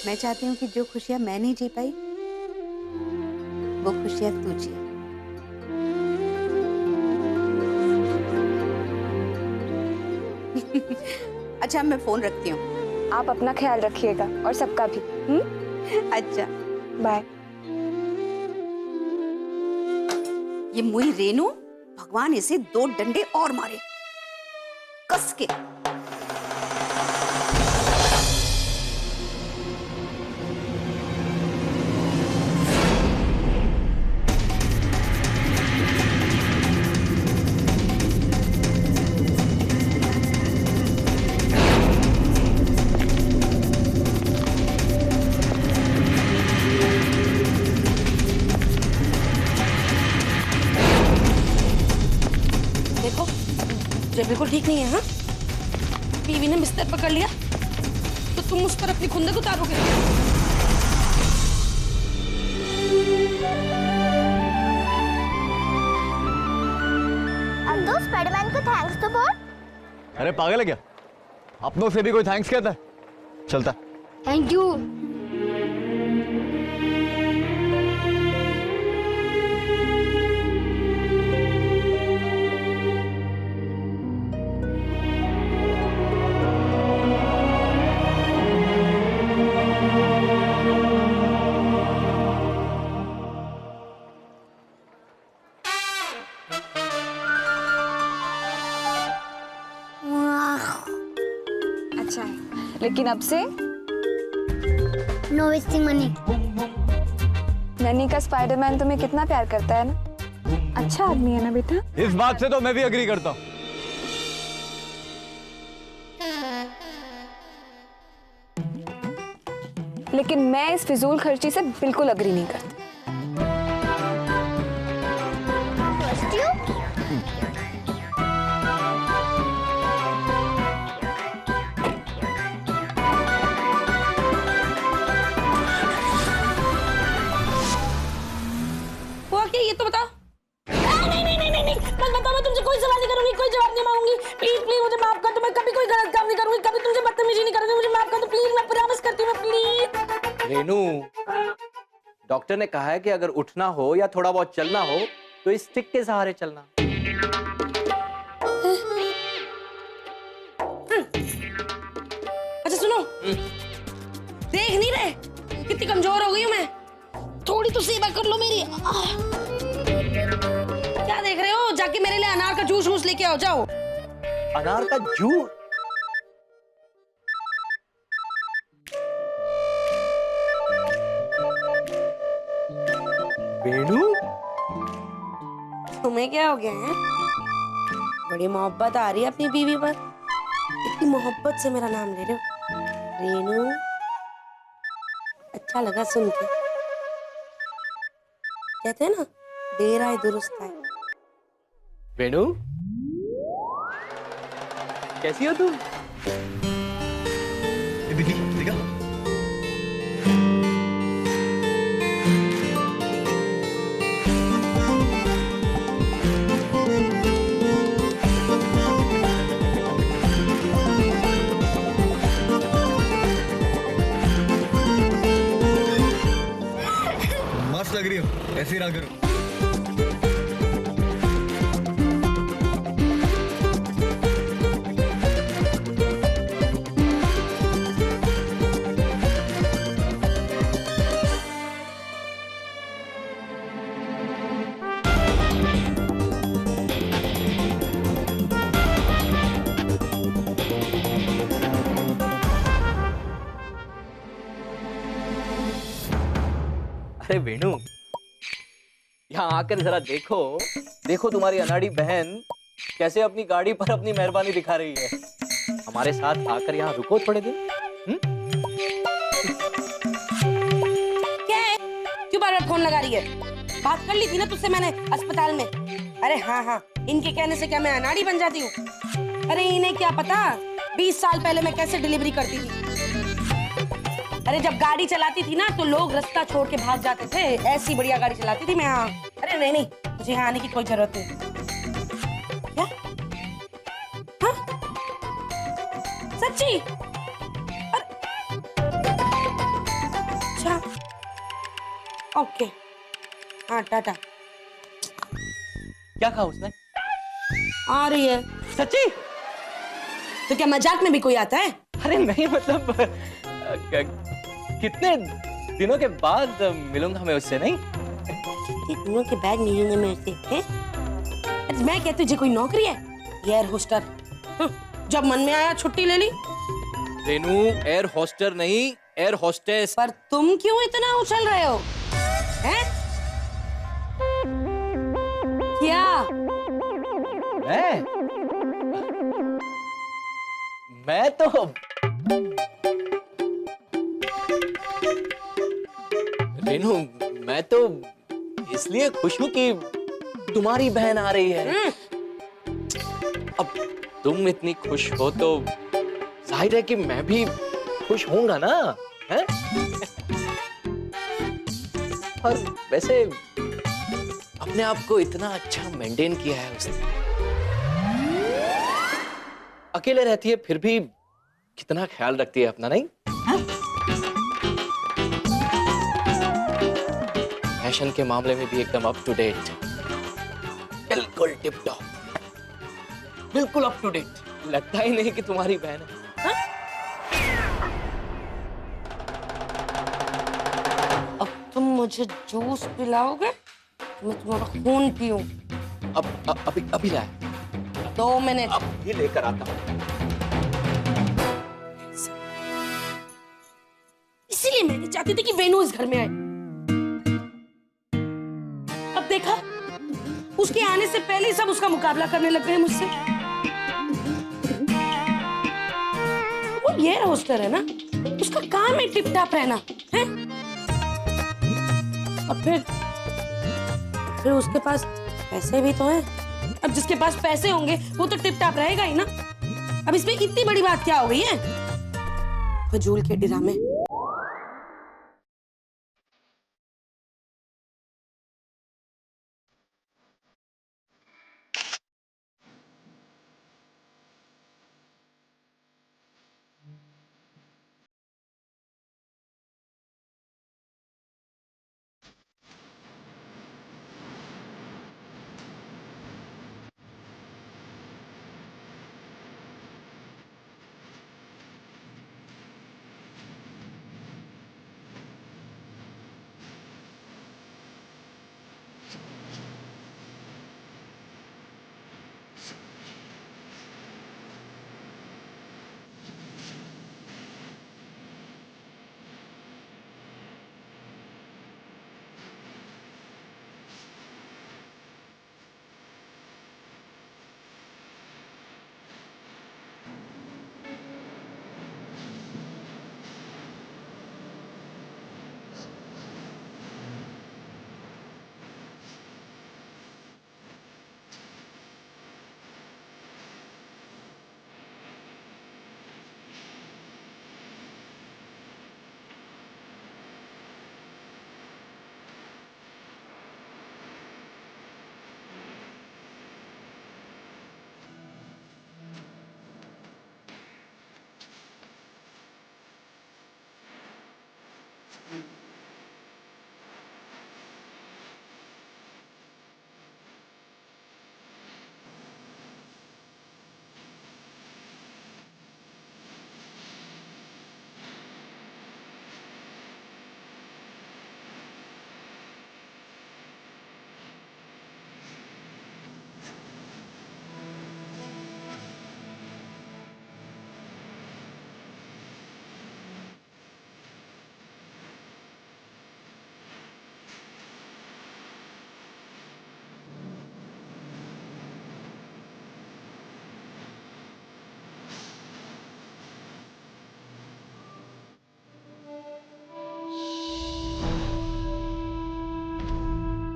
मैं चाहती हूँ कि जो खुशियां मैं नहीं जी पाई वो खुशियां तू जी। अच्छा मैं फोन रखती हूँ। आप अपना ख्याल रखिएगा और सबका भी। अच्छा बाय। ये मुई रेनू, भगवान इसे 2 डंडे और मारे कस के। ये बिल्कुल ठीक नहीं है। हाँ, बीवी ने बिस्तर पकड़ लिया तो तुम उस पर अपनी खुंदक उतारोगे। अब तो स्पाइडरमैन को थैंक्स तो बोल। अरे पागल है क्या? अपनों से भी कोई थैंक्स कहता है? चलता। Thank you. अच्छा है, लेकिन अब से नो वेस्टिंग मनी। नन्ही का स्पाइडरमैन तुम्हें कितना प्यार करता है ना। अच्छा आदमी है ना बेटा। इस बात से तो मैं भी अग्री करता हूँ। लेकिन मैं इस फिजूल खर्ची से बिल्कुल अग्री नहीं करती। हुआ क्या ये तो बताओ। नहीं नहीं नहीं नहीं नहीं, बस बताओ, मैं तुमसे कोई सवाल नहीं करूंगी, कोई जवाब नहीं मांगूंगी। प्लीज प्लीज मुझे माफ कर दो, मैं कभी कोई गलत काम नहीं करूंगी, कभी तुमसे बदतमीजी नहीं करूंगी, मुझे माफ कर दो प्लीज, मैं प्रॉमिस करती हूँ प्लीज। रेनू, डॉक्टर ने कहा है कि अगर उठना हो या थोड़ा बहुत चलना हो तो इस स्टिक के सहारे चलना। अच्छा सुनो, देख नहीं रहे कितनी कमजोर हो गई हूँ मैं, थोड़ी तो सेवा कर लो मेरी। क्या देख रहे हो, जाके मेरे लिए अनार का जूस वूस लेके आओ, जाओ। अनार का जूस? वेणु, तुम्हें क्या हो गया है? बड़ी मोहब्बत आ रही है अपनी बीवी पर, इतनी मोहब्बत से मेरा नाम ले रहे हो रेनू, अच्छा लगा सुन के। कहते हैं ना, देर आए दुरुस्त आए। वेणु, कैसी हो तुम? देखा? मस्त लग रही हो, ऐसे ही रहा करो। अरे वेणु, यहाँ आकर जरा देखो, देखो तुम्हारी अनाड़ी बहन कैसे अपनी गाड़ी पर अपनी मेहरबानी दिखा रही है। हमारे साथ आकर यहाँ रुको थोड़े दिन। क्या है, क्यों बार बार फोन लगा रही है? बात कर ली थी ना तुझसे मैंने अस्पताल में। अरे हाँ हाँ, इनके कहने से क्या मैं अनाड़ी बन जाती हूँ? अरे इन्हें क्या पता 20 साल पहले मैं कैसे डिलीवरी करती थी। अरे जब गाड़ी चलाती थी ना तो लोग रास्ता छोड़ के भाग जाते थे, ऐसी बढ़िया गाड़ी चलाती थी मैं। हाँ, अरे नहीं नहीं, मुझे यहाँ आने की कोई जरूरत नहीं। क्या? हाँ? सच्ची? ओके, हाँ टाटा। क्या कहा उसने? आ रही है। सच्ची? तो क्या मजाक में भी कोई आता है? अरे नहीं, मतलब कितने दिनों के बाद मिलूंगा मैं उससे, नहीं? दिनों के बाद मिलूंगा मैं उससे, हैं? मैं क्या तुझे कोई नौकरी है? एयर होस्टर। जब मन में आया छुट्टी ले ली। रेनू, एयर होस्टर नहीं, एयर होस्टेस। पर तुम क्यों इतना उछल रहे हो? हैं? क्या? मैं तो रेनू, मैं तो इसलिए खुश हूं कि तुम्हारी बहन आ रही है। अब तुम इतनी खुश हो तो जाहिर है कि मैं भी खुश होऊंगा ना, हैं? और वैसे अपने आप को इतना अच्छा मेंटेन किया है उसने। अकेले रहती है फिर भी कितना ख्याल रखती है अपना, नहीं? फैशन के मामले में भी एकदम अप टू डेट, बिल्कुल टिप टॉप, बिल्कुल अप टू डेट। लगता ही नहीं कि तुम्हारी बहन है। अब तुम मुझे जूस पिलाओगे? मैं तुम्हारा खून पीऊं? अभी लाए। 2 मिनट। अब ये लेकर आता हूं। इसीलिए मैं नहीं चाहती थी कि वेनू इस घर में आए। अब देखा, उसके आने से पहले ही सब उसका मुकाबला करने लग गए मुझसे। वो एयर होस्टर है ना, उसका काम है टिप टाप रहना, है? और फिर उसके पास पैसे भी तो हैं। अब जिसके पास पैसे होंगे वो तो टिप टाप रहेगा ही ना। अब इसमें इतनी बड़ी बात क्या हो गई है? फजूल के ड्रामे।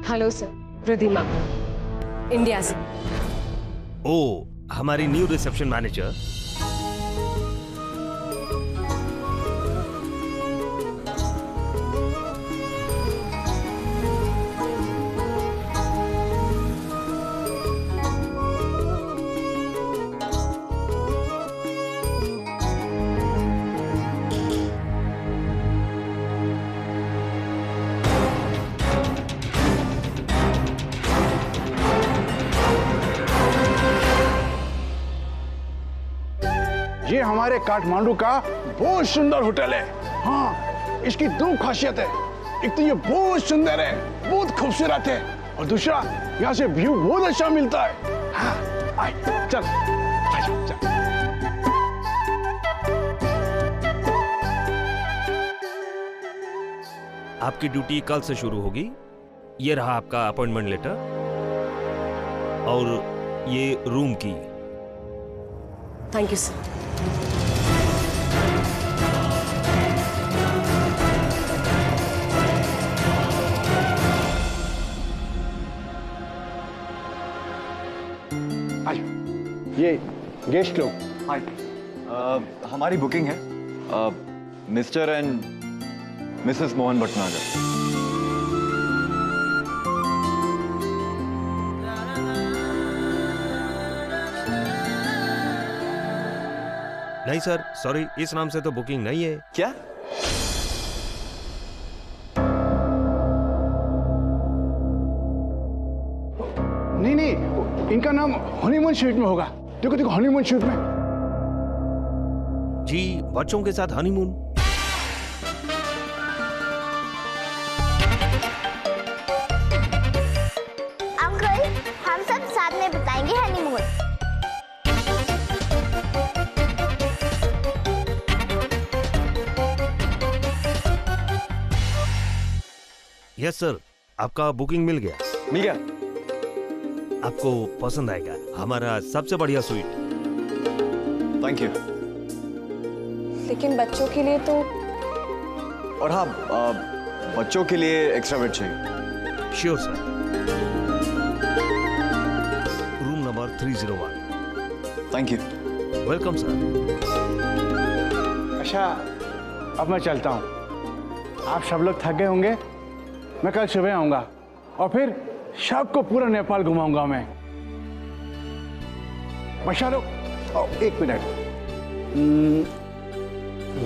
हेलो सर, रिधिमा, इंडिया से। ओ, हमारी न्यू रिसेप्शन मैनेजर। हमारे काठमांडू का बहुत सुंदर होटल है। हाँ, इसकी दो खासियत है। एक तो ये बहुत सुंदर है, बहुत खूबसूरत है, और दूसरा यहाँ से व्यू बहुत अच्छा मिलता है। हाँ, आए, चल, आजा, चल। आपकी ड्यूटी कल से शुरू होगी। ये रहा आपका अपॉइंटमेंट लेटर और ये रूम की। Thank you sir. ये गेस्ट लोग। हाय, हमारी बुकिंग है mister and Mrs Mohan Bhatnagar. नहीं सर, सॉरी, इस नाम से तो बुकिंग नहीं है। क्या? नहीं नहीं, इनका नाम हनीमून स्वीट में होगा। देखो देखो, हनीमून स्वीट में। जी, बच्चों के साथ हनीमून। अंकल, हम सब साथ में बताएंगे हनीमून। यस सर, आपका बुकिंग मिल गया। मिल गया? आपको पसंद आएगा, हमारा सबसे बढ़िया स्वीट। Thank you. लेकिन बच्चों के लिए तो। और हाँ, बच्चों के लिए एक्स्ट्रा बेड चाहिए। Sure sir. Room number 301। Thank you. Welcome sir. अच्छा, अब मैं चलता हूँ। आप सब लोग थक गए होंगे। मैं कल सुबह आऊंगा और फिर सबको पूरा नेपाल घुमाऊंगा मैं। बचा लो। एक मिनट,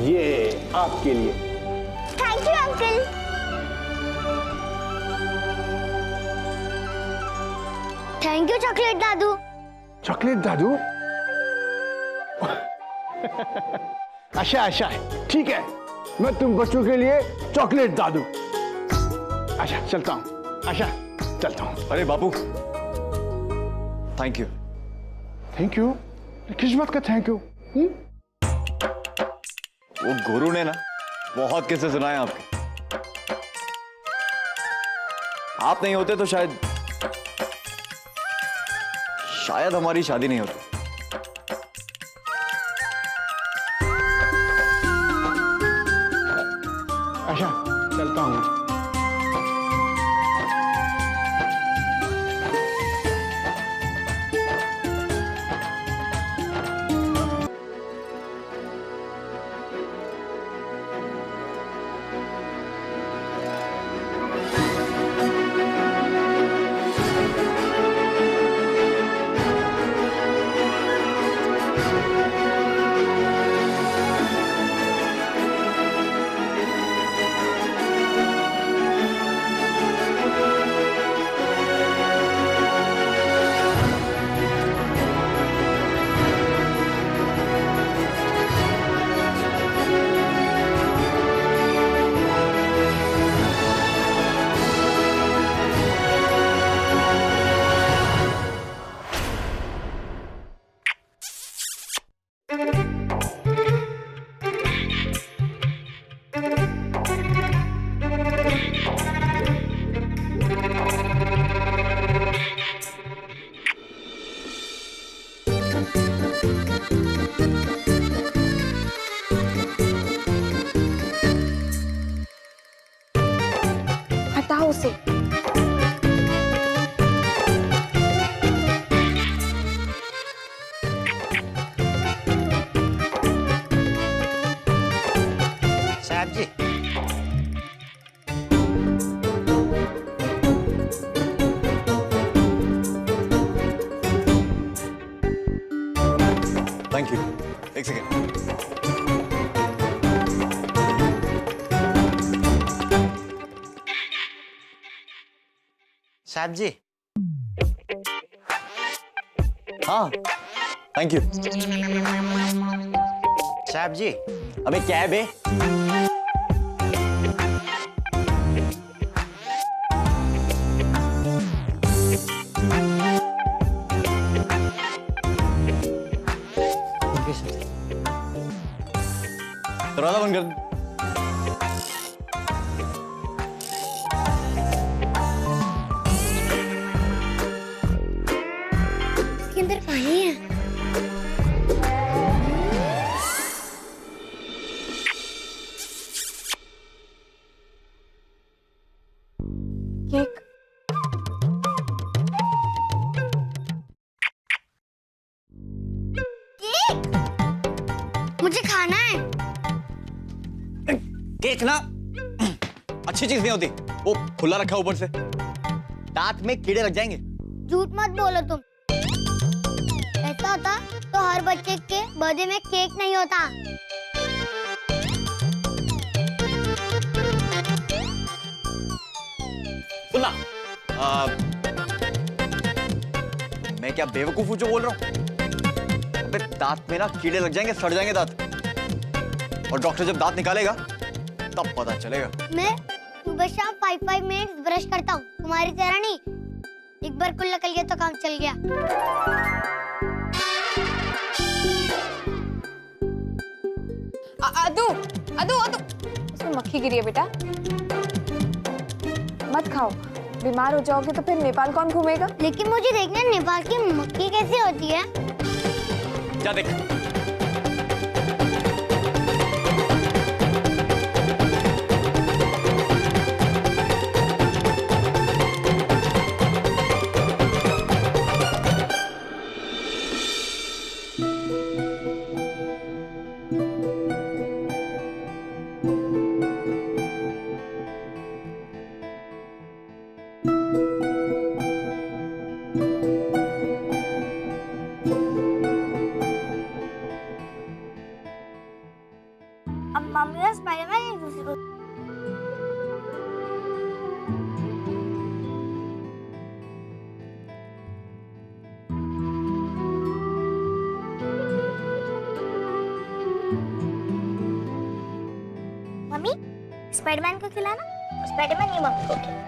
ये आपके लिए। Thank you uncle. Thank you chocolate दादू। चॉकलेट दादू? अच्छा अच्छा, ठीक है, मैं तुम बच्चों के लिए चॉकलेट दादू। अच्छा, चलता हूँ। अच्छा, चलता हूँ। अरे बापू, थैंक यू। Thank you? किस बात का थैंक यू? वो गुरु ने ना बहुत किस्से सुनाए आपके। आप नहीं होते तो शायद हमारी शादी नहीं होती। अच्छा, चलता हूँ। हटाओ उसे। साहब जी, थैंक यू। एक सेकेंड। साहब जी, हाँ, थैंक यू। साहब जी, अबे क्या है बे? दरवाजा बंद कर। इसके अंदर पानी है। केक। मुझे खाना है। केक ना अच्छी चीज नहीं होती, वो खुला रखा ऊपर से, दांत में कीड़े लग जाएंगे। झूठ मत बोलो तुम। ऐसा होता तो हर बच्चे के बर्थडे में केक नहीं होता। सुनना, मैं क्या बेवकूफ हूँ जो बोल रहा हूँ? अबे दांत में ना कीड़े लग जाएंगे, सड़ जाएंगे दांत, और डॉक्टर जब दांत निकालेगा तब पता चलेगा। मैं सुबह शाम 5 मिनट्स ब्रश करता हूँ, तुम्हारी तरह नहीं। एक बार कुल्ला कर लिया तो काम चल गया। अदू अदू अदू, उसमें मक्खी गिरी है बेटा, मत खाओ, बीमार हो जाओगे तो फिर नेपाल कौन घूमेगा? लेकिन मुझे देखना है नेपाल की मक्खी कैसी होती है। क्या देख? अब मम्मी और स्पाइडरमैन एक दूसरे को मम्मी स्पाइडरमैन को खिलाना, स्पाइडरमैन ये मम्मी को खिलाना।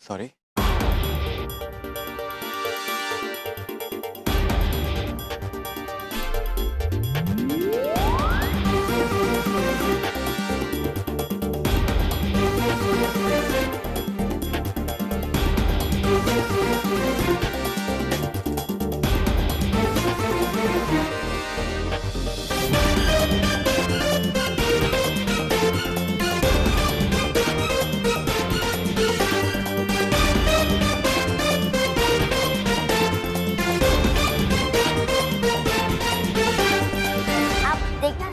सॉरी।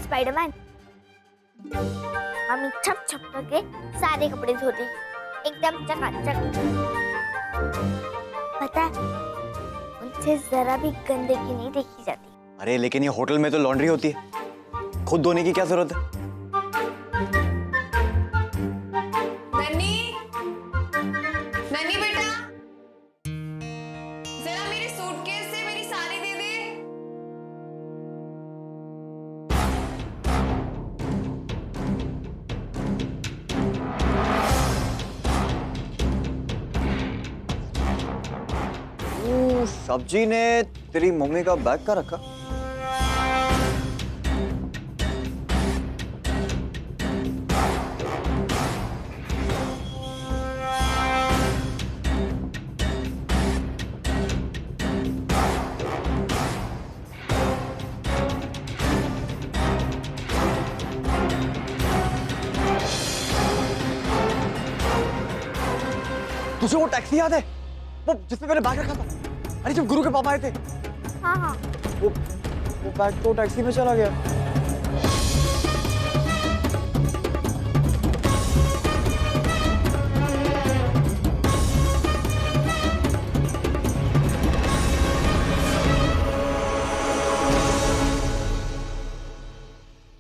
स्पाइडरमैन मम्मी छप छप करके सारे कपड़े धो रही, एकदम चकाचक। पता है उनसे जरा भी गंदगी नहीं देखी जाती। अरे लेकिन ये होटल में तो लॉन्ड्री होती है, खुद धोने की क्या जरूरत है? नन्नी, नन्नी बेटा, जरा मेरे सूटकेस से मेरी साड़ी दे दे। सब्जी ने तेरी मम्मी का बैग का रखा? तुझे वो टैक्सी याद है, वो जिसमें मैंने बैग रखा था? अरे जब गुरु के पापा आए थे, हाँ हाँ। वो बैग तो टैक्सी में चला गया।